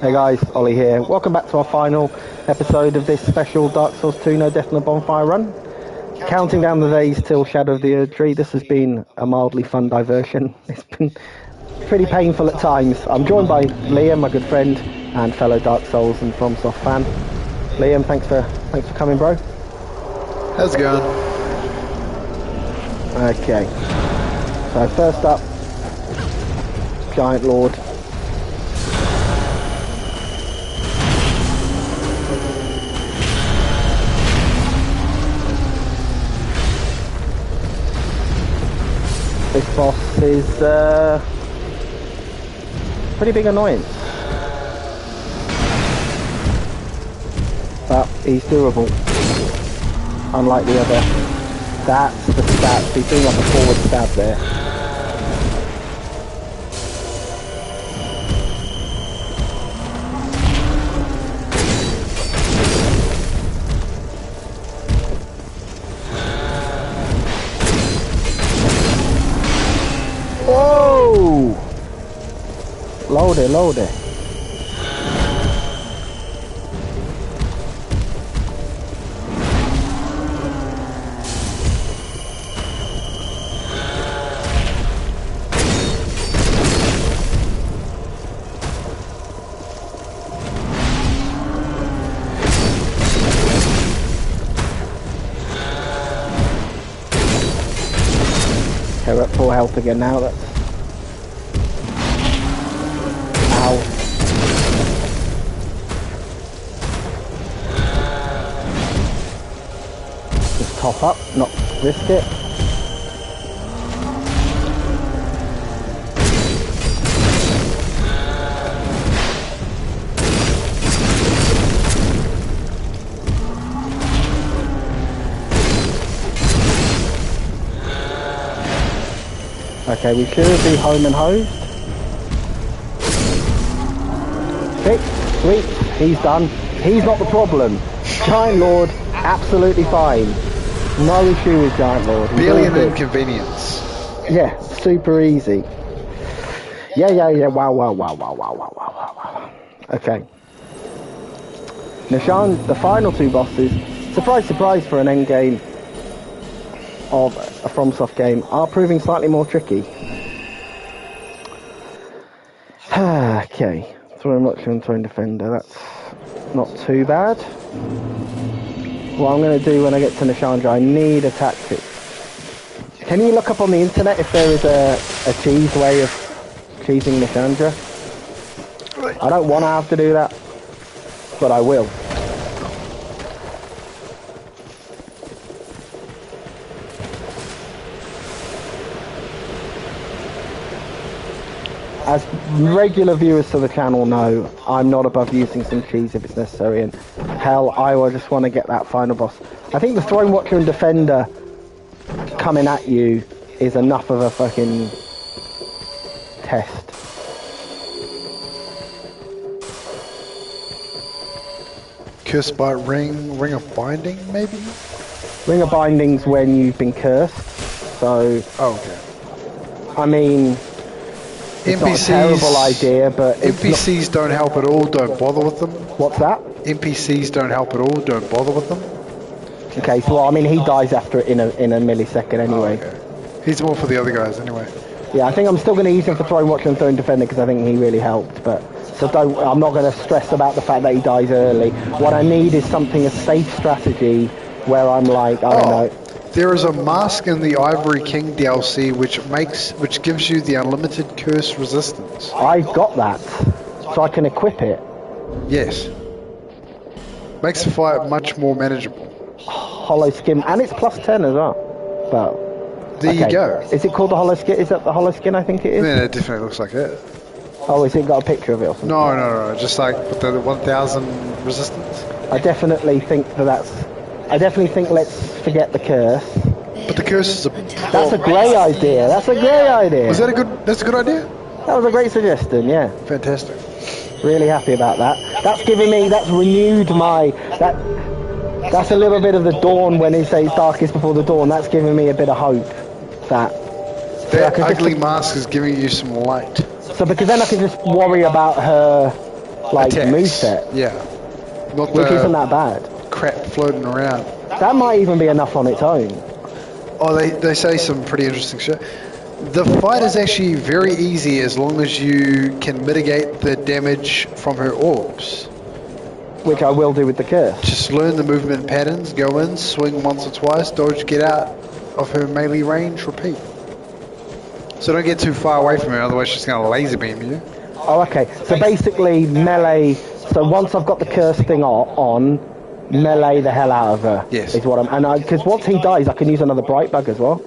Hey guys, Ollie here. Welcome back to our final episode of this special Dark Souls 2 No Death No Bonfire run. Counting down the days till Shadow of the Erdtree, this has been a mildly fun diversion. It's been pretty painful at times. I'm joined by Liam, my good friend and fellow Dark Souls and FromSoft fan. Liam, thanks for coming, bro. How's it going? Okay. So first up, Giant Lord. This boss is pretty big annoyance, but he's doable, unlike the other. That's the stab. He's doing like a forward stab there. Whoa! Load it. Okay, we're at full health again now. That's... Ow. Just top up, not risk it. Okay, we should be home and hosed. Fixed, sweet, he's done. He's not the problem. Giant Lord, absolutely fine. No issue with Giant Lord. Barely an inconvenience. Yeah, super easy. Yeah. Wow. Okay. Nishan, the final two bosses, surprise for an end game of a FromSoft game, are proving slightly more tricky. Okay, Throwing Watcher and Throwing Defender, that's not too bad. What I'm going to do when I get to Nishandra, I need a tactic. Can you look up on the internet if there is a cheese way of cheesing Nishandra? I don't want to have to do that, but I will. As regular viewers to the channel know, I'm not above using some cheese if it's necessary, and hell, I will just want to get that final boss. I think the Throne Watcher and Defender coming at you is enough of a fucking test. Cursed by Ring of Binding, maybe? Ring of Binding's when you've been cursed, so... Oh, okay. I mean... It's not a terrible idea, but NPCs don't help at all, don't bother with them. What's that? NPCs don't help at all, don't bother with them. Okay, so well, I mean, he dies after it in a millisecond anyway. Oh, okay. He's more for the other guys anyway. Yeah, I think I'm still going to use him for Throne Watcher and Throne Defender because I think he really helped, but... So I'm not going to stress about the fact that he dies early. What I need is something, a safe strategy, where I'm like, I don't know... There is a mask in the Ivory King DLC which gives you the unlimited curse resistance. I got that, so I can equip it. Yes. Makes the fight much more manageable. Hollow skin, and it's plus 10 as well. But there you go. Is it called the hollow skin? Is that the hollow skin? I think it is. Yeah, it definitely looks like it. Oh, has it got a picture of it or something? No. Just like with the 1000 resistance. I definitely think let's forget the curse. But the curse is That's a great idea. That's a great idea. Was that that's a good idea? That was a great suggestion, yeah. Fantastic. Really happy about that. That's renewed that's a little bit of the dawn when he says darkest before the dawn. That's giving me a bit of hope that ugly mask is giving you some light. So because then I can just worry about her like attacks. moveset, Yeah. Not which the isn't that bad. crap floating around. That might even be enough on its own. Oh, they say some pretty interesting shit. The fight is actually very easy as long as you can mitigate the damage from her orbs. Which I will do with the curse. Just learn the movement patterns, go in, swing once or twice, dodge, get out of her melee range, repeat. So don't get too far away from her, otherwise she's going to laser beam you. Oh, okay. So basically, melee. So once I've got the curse thing on, melee the hell out of her. Yes. Is what I'm. And because once he dies, I can use another bright bug as well.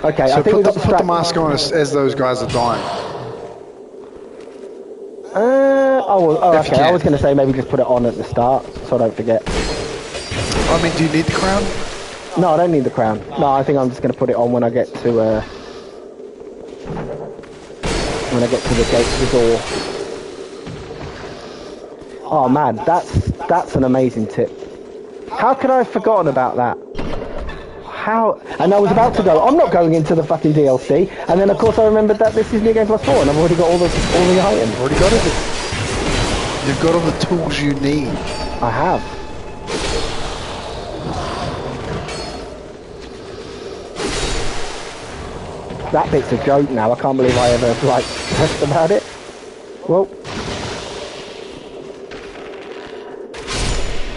Okay. So I think we got put the mask on as those guys are dying. Okay. I was going to say maybe just put it on at the start, so I don't forget. I mean, do you need the crown? No, I don't need the crown. No, I think I'm just going to put it on when I get to the gate to the door. Oh man, that's an amazing tip. How could I have forgotten about that? How? And I was about to go, I'm not going into the fucking DLC, and then of course I remembered that this is New Game Plus 4, and I've already got all the items. Already got it. You've got all the tools you need. I have. That bit's a joke now. I can't believe I ever stressed about it. Well.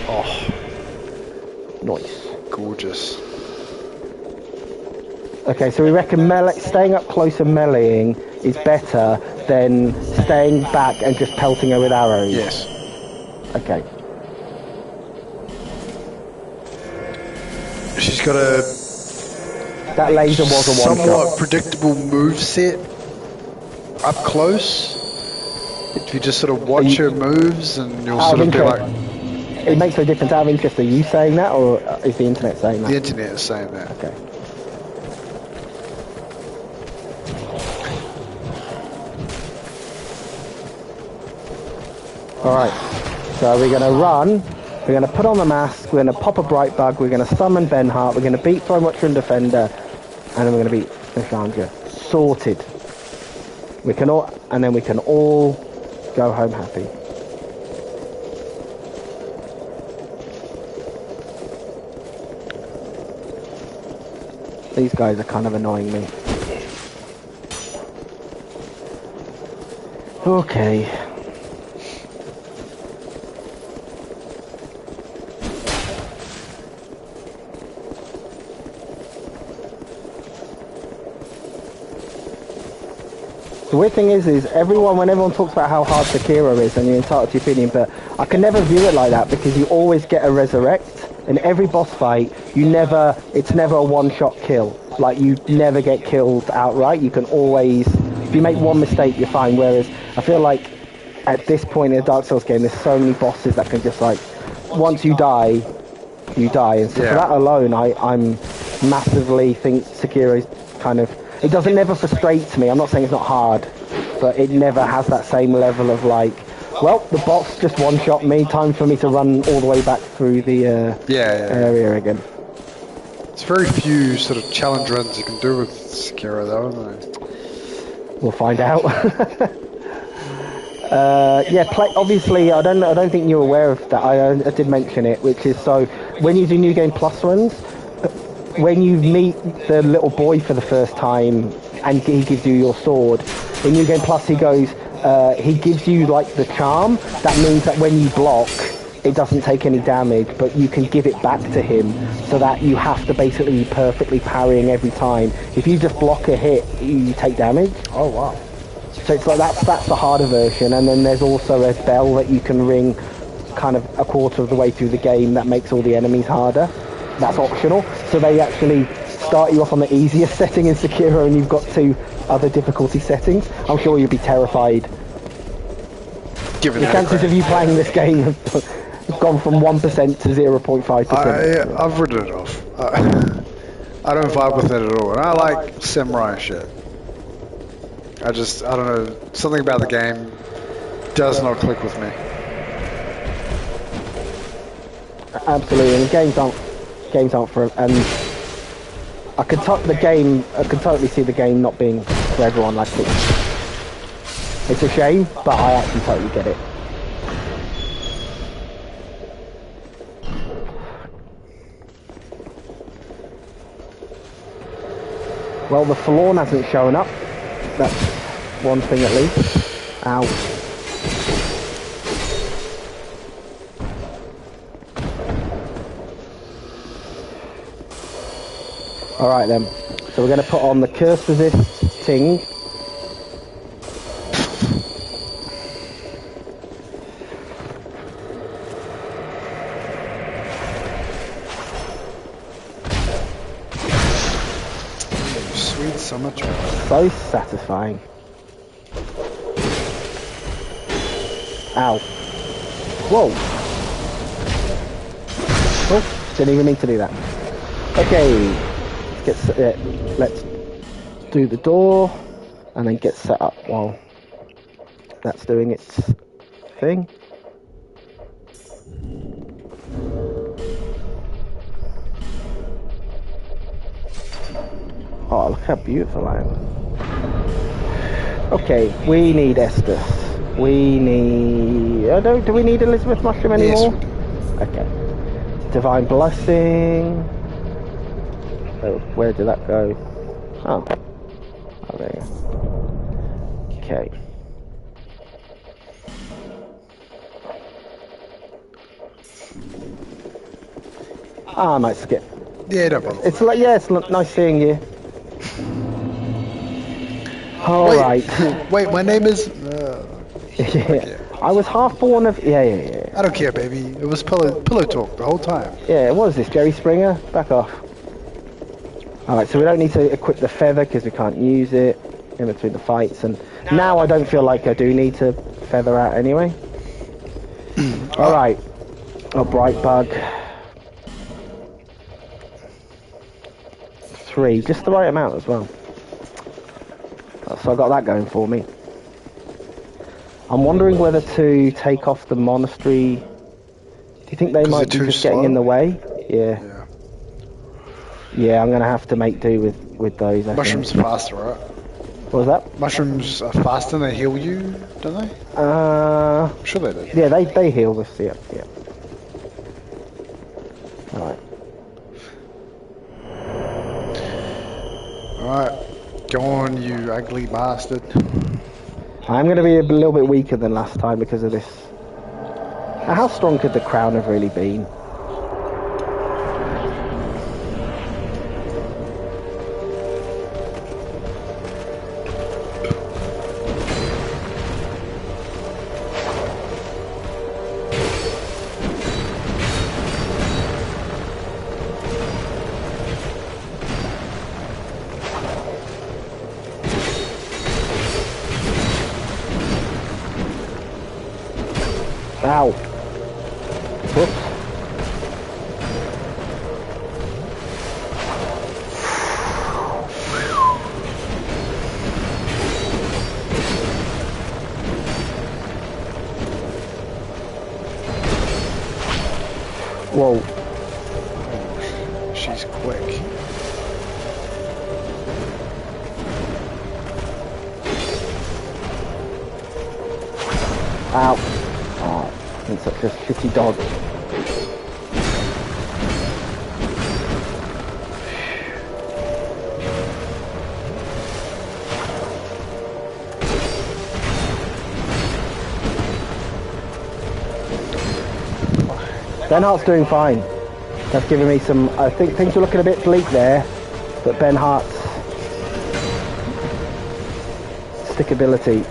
Oh. Nice. Gorgeous. Okay, so we reckon staying up close and meleeing is better than staying back and just pelting her with arrows. Yes. Okay. She's got a That laser was a one-shot. somewhat predictable move set up close. If you just sort of watch her moves and you'll sort of be like... It makes no difference. Out of interest, are you saying that or is the internet saying that? The internet is saying that. Okay. Alright, so we're going to run, we're going to put on the mask, we're going to pop a bright bug, we're going to summon Ben Hart, we're going to beat Throw Watcher and Defender, and then we're going to beat Nishandra. Sorted. We can all, and then we can all go home happy. These guys are kind of annoying me. Okay. The weird thing is when everyone talks about how hard Sekiro is, and you're entitled to your opinion, but I can never view it like that because you always get a resurrect. In every boss fight, it's never a one-shot kill. Like, you never get killed outright. You can always, if you make one mistake, you're fine. Whereas, I feel like at this point in a Dark Souls game, there's so many bosses that can just, like, once you die, you die. And so for that alone, I'm massively think Sekiro's kind of, it doesn't never frustrates me. I'm not saying it's not hard, but it never has that same level of, like, well, the boss just one-shot me. Time for me to run all the way back through the area again. It's very few sort of challenge runs you can do with Sekiro, though, isn't it? We'll find out. Obviously, I don't think you're aware of that. I did mention it, which is so when you do New Game Plus runs, when you meet the little boy for the first time and he gives you your sword, in New Game Plus he goes. He gives you like the charm. That means that when you block, it doesn't take any damage, but you can give it back to him so that you have to basically be perfectly parrying every time. If you just block a hit, you take damage. Oh wow. So it's like that's the harder version, and then there's also a bell that you can ring kind of a quarter of the way through the game that makes all the enemies harder. That's optional. So they actually start you off on the easiest setting in Sekiro and you've got 2 other difficulty settings. I'm sure you'll be terrified. The chances of you playing this game have gone from 1% to 0.5%. I've written it off. I don't vibe with it at all. And I like samurai shit. I don't know, something about the game does not click with me. Absolutely, and games aren't for, and I could totally see the game not being for everyone. Like It's a shame, but I actually totally get it. Well, the forlorn hasn't shown up. That's one thing at least. Ow. Alright then. So we're going to put on the curse resist ting. Sweet, so much. So satisfying. Ow. Whoa. Oh, didn't even mean to do that. Okay. Let's do the door and then get set up while that's doing its thing. Oh, look how beautiful I am. Okay, we need Estus. We need... do we need Elizabeth Mushroom anymore? Yes, we do. Okay. Divine Blessing. Oh, where did that go? Oh. Oh, there you go. Okay. Ah, I might skip. Yeah, no problem. It's like, yeah, it's nice seeing you. Alright. Wait, my name is... Yeah. I was half born of... Yeah. I don't care, baby. It was pillow talk the whole time. Yeah, what is this, Jerry Springer? Back off. Alright, so we don't need to equip the feather because we can't use it in between the fights. And now I don't feel like I do need to feather out anyway. Alright. A bright bug. 3, just the right amount as well. So I got that going for me. I'm wondering whether to take off the monastery. Do you think they might be just getting in the way? Yeah. Yeah, I'm gonna have to make do with those. Mushrooms are faster, right? What was that? Mushrooms are faster and they heal you, don't they? I'm sure they do. Yeah, they heal us. Yeah. Alright. Alright, go on, you ugly bastard. I'm going to be a little bit weaker than last time because of this. How strong could the crown have really been? Ow. Whoops. Whoa. She's quick. Ow. Oh, I'm such a shitty dog. Ben Hart's doing fine. That's giving me some... I think things were looking a bit bleak there, but Ben Hart's stickability.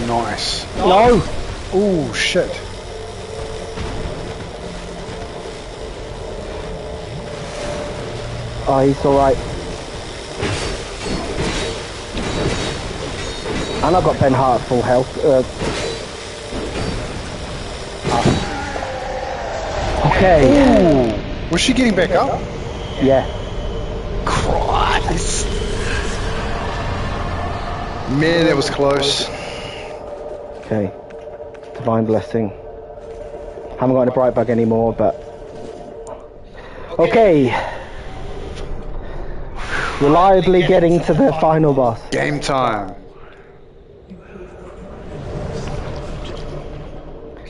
Nice. No! Oh, shit. Oh, he's alright. And I've got Ben Hart at full health. Okay. Ooh. Was she getting back up? Yeah. Christ. Man, that was close. Okay. Divine Blessing. Haven't got any bright bug anymore, but okay. Reliably getting to the final boss. Game time.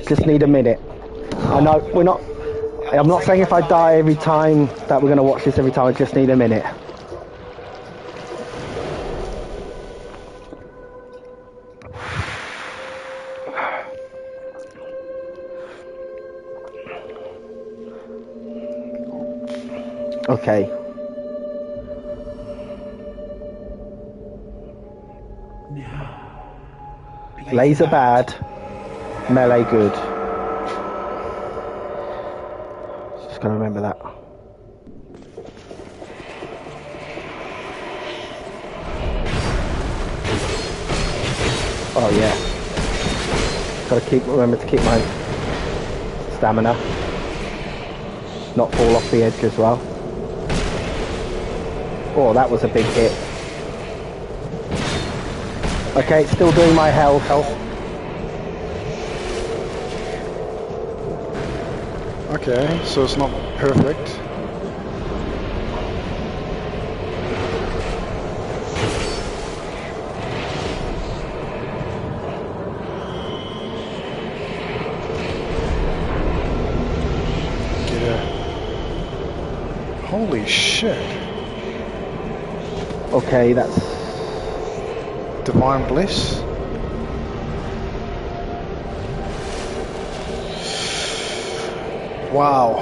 Just need a minute. I know we're not. I'm not saying if I die every time that we're going to watch this every time. I just need a minute. Okay. Laser bad, melee good. Just gotta remember that. Oh yeah. Gotta remember to keep my stamina. Not fall off the edge as well. Oh, that was a big hit. Okay, it's still doing my health. Okay, so it's not perfect. Get it. Holy shit. Okay, that's... Divine Bliss. Wow.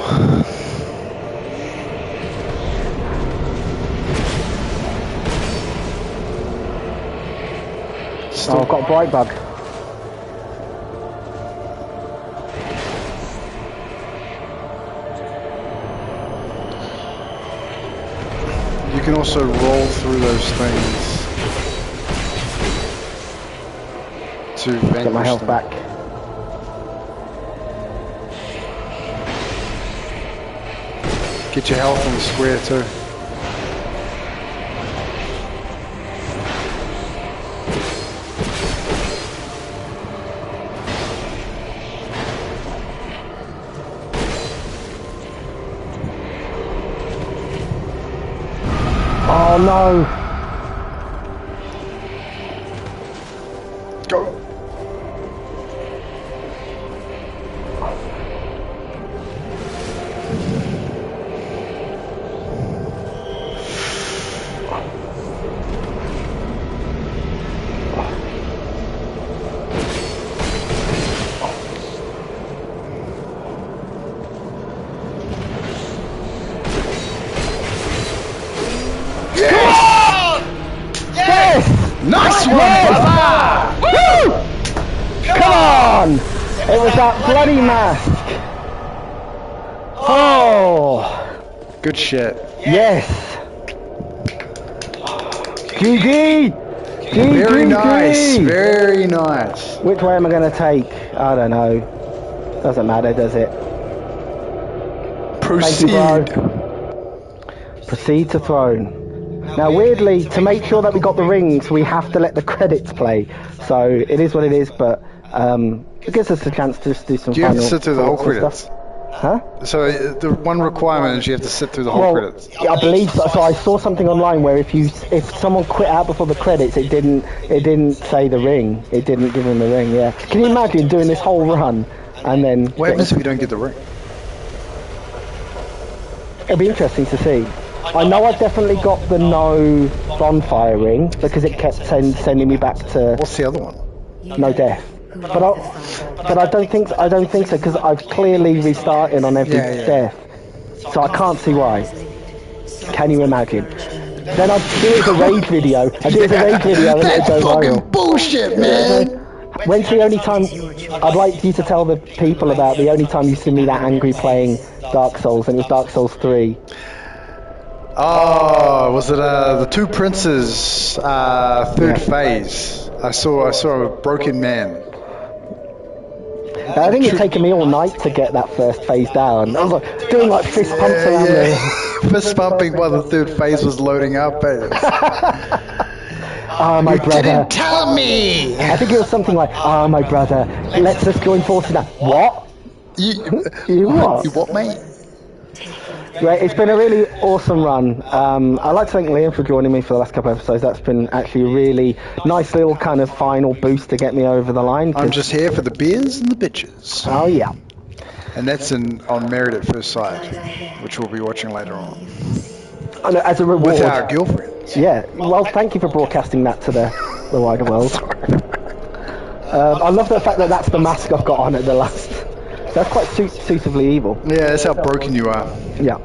Oh, I've got a bright bug. You can also roll through those things to vanquish Get my health them. back. Get your health on the square too. Oh no! Go! Nice one, brother! Woo! Come on! It was that bloody mask. Oh! Good shit. Yes! GG! Very nice, very nice. Which way am I going to take? I don't know. Doesn't matter, does it? Proceed. Thank you, bro. Proceed to throne. Now, weirdly, to make sure that we got the rings, we have to let the credits play. So it is what it is, but it gives us a chance to just do some. Do you have to final sit through the whole thoughts and credits? stuff. Huh? So the one requirement is you have to sit through the whole credits. I believe so. So I saw something online where if someone quit out before the credits, it didn't say the ring. It didn't give them the ring. Yeah. Can you imagine doing this whole run and then? What happens if you don't get the ring? It'll be interesting to see. I know I definitely got the no bonfire ring because it kept sending me back to What's the other one? no death. But I don't think so because I've clearly restarted on every death, so I can't see why. Can you imagine? Then I'd do it as a rage video. I do it as a rage video and it'd go viral. Bullshit, man. When's the only time? I'd like you to tell the people about the only time you see me that angry playing Dark Souls, and it was Dark Souls 3. Oh, was it the Two Princes third phase? I saw a broken man. I think it's taken me all night to get that first phase down. I was like, doing like fist pumps around there. Fist pumping while the third phase was loading up. Oh, my brother. Didn't tell me. I think it was something like, oh, my brother, let's just join forces now. What? You what? You what, mate? Right, it's been a really awesome run. I'd like to thank Liam for joining me for the last couple of episodes. That's been actually a really nice little kind of final boost to get me over the line. I'm just here for the beers and the bitches. Oh, yeah. And that's on Married at First Sight, which we'll be watching later on. And as a reward. With our girlfriends. Yeah, well, thank you for broadcasting that to the wider world. I love the fact that that's the mask I've got on at the last. That's quite suitably evil. Yeah, that's how broken you are. Yeah.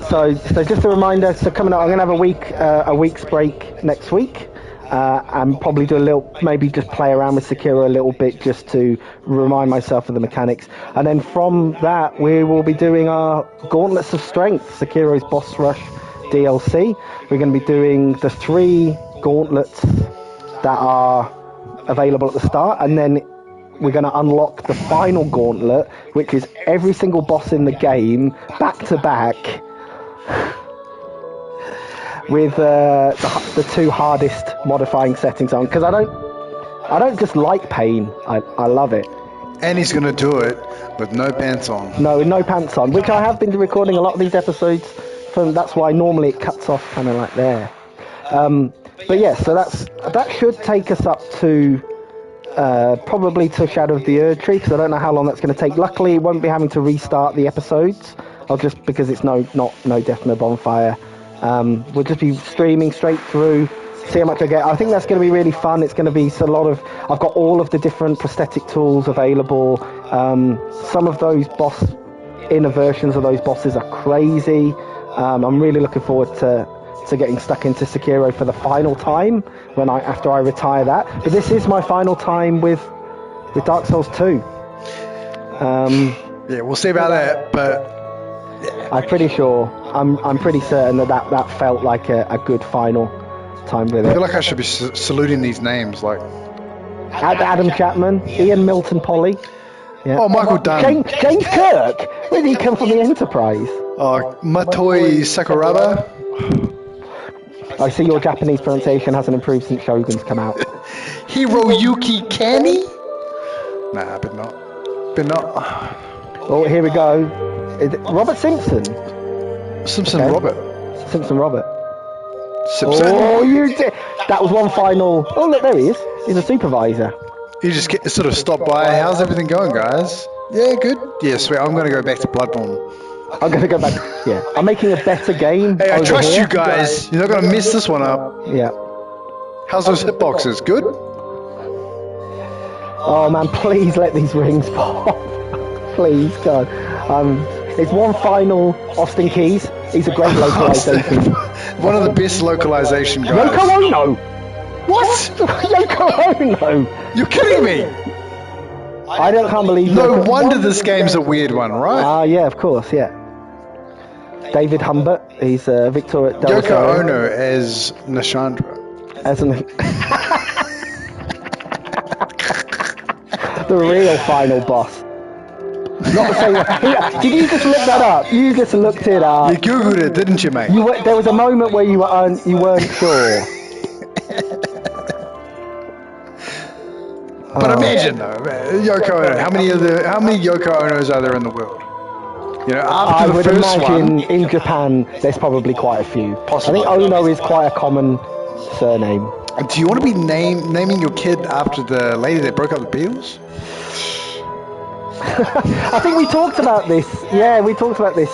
So just a reminder. So coming up, I'm going to have a week's break next week, and probably do a little, maybe just play around with Sekiro a little bit, just to remind myself of the mechanics. And then from that, we will be doing our Gauntlets of Strength, Sekiro's Boss Rush DLC. We're going to be doing the 3 gauntlets that are available at the start, and then we're going to unlock the final gauntlet, which is every single boss in the game back to back with the 2 hardest modifying settings on, because I don't just like pain, I love it. And he's going to do it with no pants on. No pants on, which I have been recording a lot of these episodes from. That's why normally it cuts off kind of like there. But yeah, so that should take us up to probably to Shadow of the Erd Tree, because I don't know how long that's going to take. Luckily, it won't be having to restart the episodes. I'll just, because it's no Death, no Bonfire. We'll just be streaming straight through, see how much I get. I think that's going to be really fun. It's going to be a lot of. I've got all of the different prosthetic tools available. Some of those inner versions of those bosses are crazy. I'm really looking forward to getting stuck into Sekiro for the final time after I retire that. But this is my final time with Dark Souls 2. Yeah, we'll see about that, but I'm pretty sure, I'm pretty certain that felt like a good final time with I it. feel like I should be saluting these names, like Adam Chapman, Ian Milton Polly. Yeah. Oh, Michael Dunn. James Kirk. Where did he come from? The Enterprise. Matoi Sakuraba. I see your Japanese pronunciation hasn't improved since Shogun's come out. Hiroyuki Kani? Nah, but not. Oh, here we go. Is it Robert Simpson? Simpson Okay. Robert. Simpson Robert. Simpson. Oh, you did. That was one final. Oh, look, there he is. He's a supervisor. He just sort of stopped by. How's everything going, guys? Yeah, good. Yeah, sweet. I'm going to go back to Bloodborne. I'm going to go back. Yeah. I'm making a better game. Hey, I over trust here. you guys. You're not going to mess this one up. Yeah. How's those hitboxes? Good? Oh, man, please let these rings pop. Please, God. It's one final Austin Keys. He's a great localization. One of the best localization guys. Yoko Ono! What? Yoko Ono! You're kidding me! Can't believe No wonder this game's a weird one, right? Yeah, of course, yeah. David Humbert, he's Victor at Yoko Ono as Nishandra. As an the real final boss. Not the same one. Did you just look that up? You just looked it up. You googled it, didn't you, mate? There was a moment where you weren't sure. But imagine though, Yoko Ono. How many Yoko Onos are there in the world? You know, after I the would first imagine one, in Japan there's probably quite a few. Possibly. I think Ono is quite a common surname. do you want to be naming your kid after the lady that broke up the Beatles? I think we talked about this. Yeah, we talked about this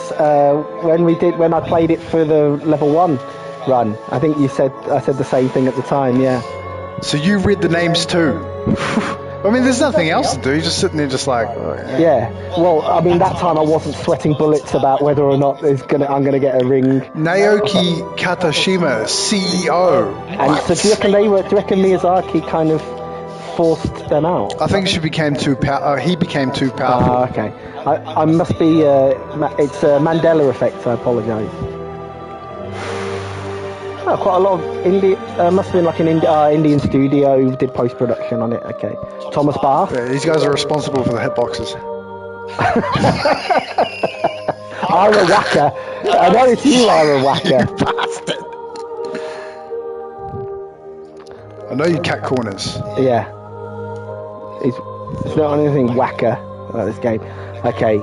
when I played it for the level 1 run. I think I said the same thing at the time. Yeah. So you read the names too. I mean, there's nothing else to do. You're just sitting there, just like. Oh, yeah. Yeah. Well, I mean, that time I wasn't sweating bullets about whether or not I'm gonna get a ring. Naoki Katashima, CEO. And so do you reckon Miyazaki kind of forced them out? I think he became too powerful. Okay. I must be. It's a Mandela effect. I apologise. Oh, quite a lot of must have been like an Indian studio who did post-production on it. Okay. Thomas Barth. Yeah, these guys are responsible for the hitboxes. Ira Wacker. I know it's you, Ira Wacker. You bastard. I know you cat corners. Yeah. It's not anything Wacker. about this game. Okay,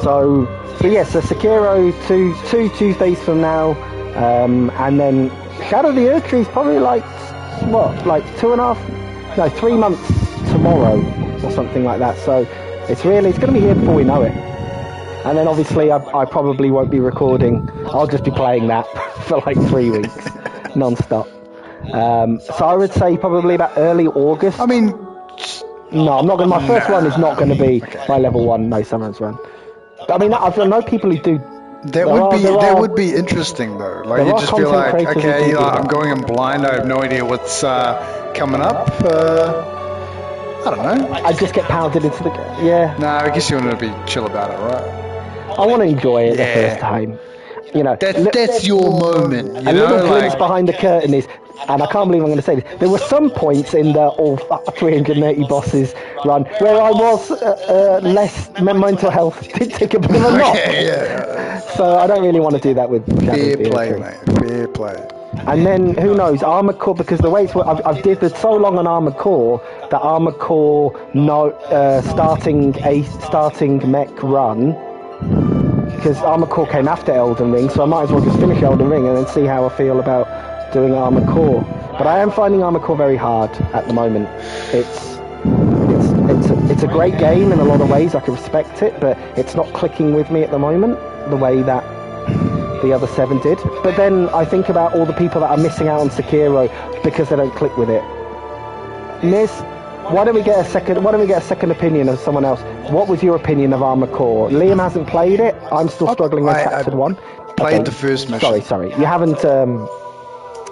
so yes, so Sekiro two Tuesdays from now, and then Shadow of the Erdtree is probably like 3 months tomorrow or something like that. So it's going to be here before we know it. And then obviously I probably won't be recording. I'll just be playing that for like 3 weeks, non-stop. So I would say probably about early August. I mean, no, I'm not going. My first run is not going to be my level 1 No Summons run. I mean, I know people who do. That would be interesting though. Like you'd just be like, okay, I'm going in blind. I have no idea what's coming up. I don't know. I just get pounded into the yeah. No, I guess you want to be chill about it, right? I want to enjoy it the first time. You know, that's your moment. You know, little glimpse behind the curtain is, and I can't believe I'm going to say this. There were some points in the all 380 bosses run where I was less mental health did take a bit of a knock. Yeah. So I don't really want to do that with Fair play, mate. Fair play. And then who knows, Armored Core, because the way it's I've did so long on Armored Core that Armored Core starting mech run. Because Armored Core came after Elden Ring, so I might as well just finish Elden Ring and then see how I feel about doing Armored Core. But I am finding Armored Core very hard at the moment. It's a great game in a lot of ways. I can respect it, but it's not clicking with me at the moment the way that the other 7 did. But then I think about all the people that are missing out on Sekiro because they don't click with it. Miss, why don't we get a second opinion of someone else? What was your opinion of Armored Core? Liam hasn't played it. I'm still struggling with Chapter 1. Played the first mission. Sorry. You haven't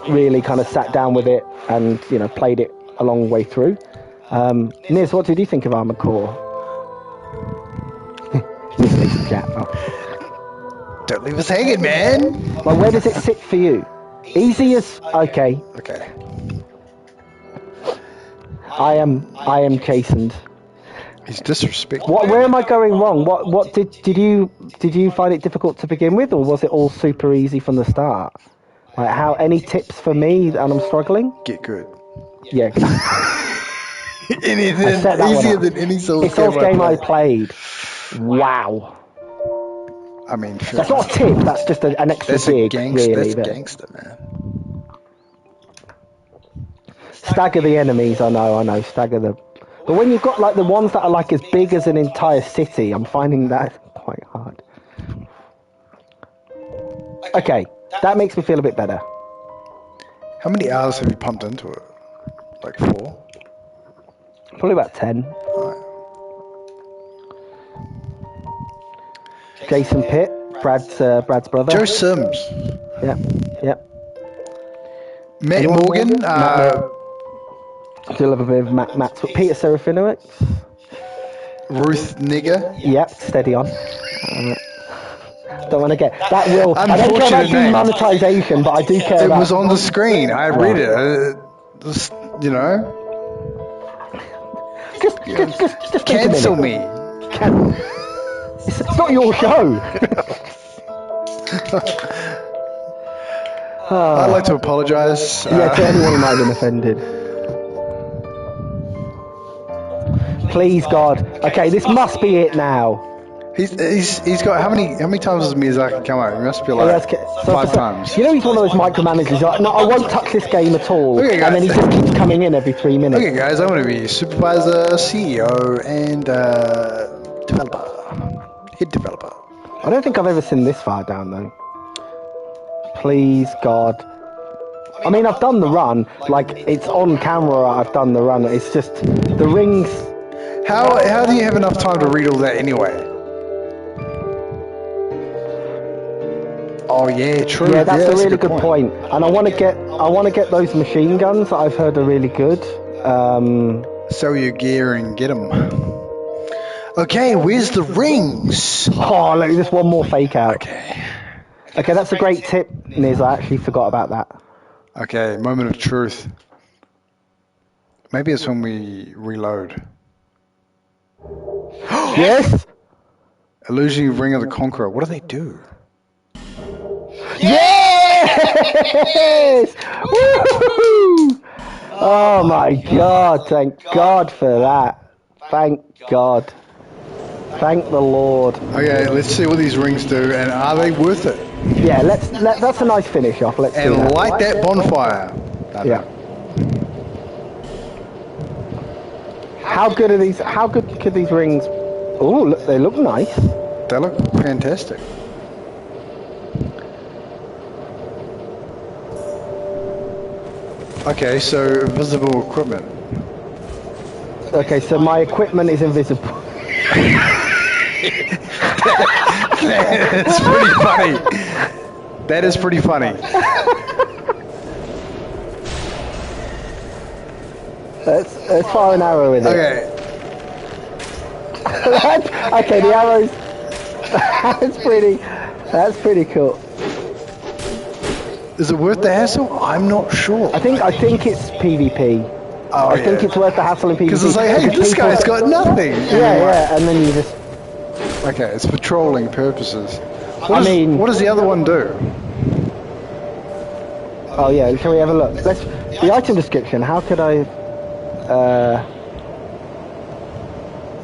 really kind of sat down with it and played it a long way through. Niz, what did you think of Armored Core? Don't leave us hanging, man. Well, where does it sit for you? Easy as okay. Okay. I am chastened. He's disrespectful. Where am I going wrong? What did you find it difficult to begin with, or was it all super easy from the start? Like any tips for me and I'm struggling? Get good. Yeah. Anything easier than any Souls game I played. Wow. I mean, that's not a tip. That's just an extra dig, really. That's gangster, man. Stagger the enemies. I know. Stagger them. But when you've got like the ones that are like as big as an entire city, I'm finding that quite hard. Okay, that makes me feel a bit better. How many hours have you pumped into it? Like 4? Probably about 10. Right. Jason Pitt, Brad's brother. Joe Sims. Yeah. Matt Morgan. Do a little bit of Matt. Peter Serafinowicz. Ruth Nigger. Yep, steady on. Don't want to get that will. I don't care about demonetization, but I do care about. It was on the screen. I read it. Just, Just cancel me. It's not your show. I'd like to apologise. To anyone who might have been offended. Please, God. Okay, this must be it now. He's got how many times has Miyazaki come out? He must be like 5 times. You know, he's one of those micromanagers. Like, no, I won't touch this game at all. Okay, and then he just keeps coming in every 3 minutes. Okay, guys, I'm going to be supervisor, CEO, and developer, head developer. I don't think I've ever seen this far down though. Please, God. I mean, I've done the run. Like, it's on camera. I've done the run. It's just the rings. How do you have enough time to read all that anyway? Oh yeah, true. Yeah, that's a really good point. And I want to get those machine guns that I've heard are really good. Sell your gear and get them. Okay, where's the rings? Oh, look, just one more fake out. Okay, that's a great tip, Niz. I actually forgot about that. Okay, moment of truth. Maybe it's when we reload. Yes. Illusion of Ring of the Conqueror. What do they do? Yes! Woo-hoo! Oh my God! Thank God for that. Thank God. Thank the Lord. Okay, let's see what these rings do, and are they worth it? Yeah, that's a nice finish off. Let's do And that. light that bonfire. Yeah. How good are these? How good could these rings? Oh, look, they look nice. They look fantastic. Okay, so visible equipment. Okay, so my equipment is invisible. That's pretty funny. That is pretty funny. Let's fire an arrow with it. Okay. Okay, the arrows. That's pretty cool. Is it worth the hassle? I'm not sure. I think it's PvP. Oh, I think it's worth the hassle in PvP. Because it's like, hey, this guy's got nothing. Yeah, and then you just. Okay, it's for trolling purposes. I mean, what does the other one do? Oh yeah, shall we have a look? The item description. How could I?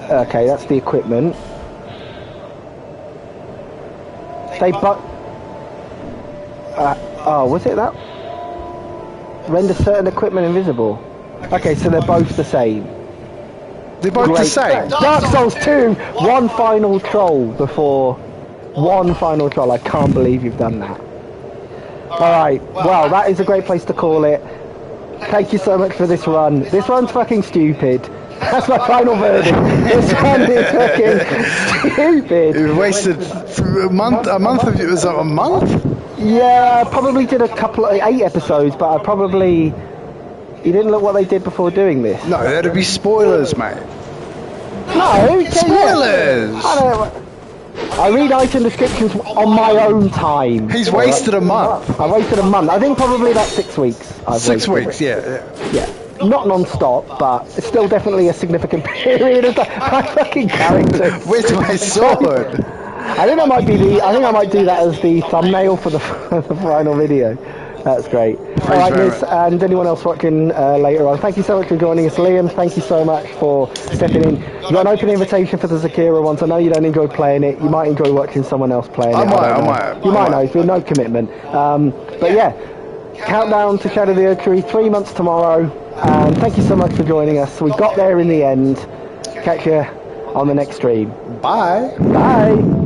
Okay, that's the equipment. Oh, was it that? Render certain equipment invisible. Okay, so they're both the same. They're both the same. Dark Souls 2, one final troll before. One final troll. I can't believe you've done that. Alright, well, that is a great place to call it. Thank you so much for this run. This run's fucking stupid. That's my final verdict. This one is fucking stupid. You wasted a month of it. Was it a month? Yeah, I probably did a couple of 8 episodes, but I probably. You didn't look what they did before doing this. No, that'd be spoilers, mate. No, spoilers. I read item descriptions on my own time. He's wasted a month. I wasted a month. I think probably about 6 weeks. 6 weeks, yeah. Yeah. Not non-stop, but it's still definitely a significant period of time. My fucking character. Where's my sword? I think I might do that as the thumbnail for the final video. That's great. Alright, Liz, and anyone else watching later on, thank you so much for joining us. Liam, thank you so much for stepping in. You've got an open invitation for the Zakira ones. I know you don't enjoy playing it. You might enjoy watching someone else playing it. I might. You might know, there's no commitment. But yeah, countdown to Shadow of the Earth Tree, 3 months tomorrow. And thank you so much for joining us. We got there in the end. Catch you on the next stream. Bye. Bye.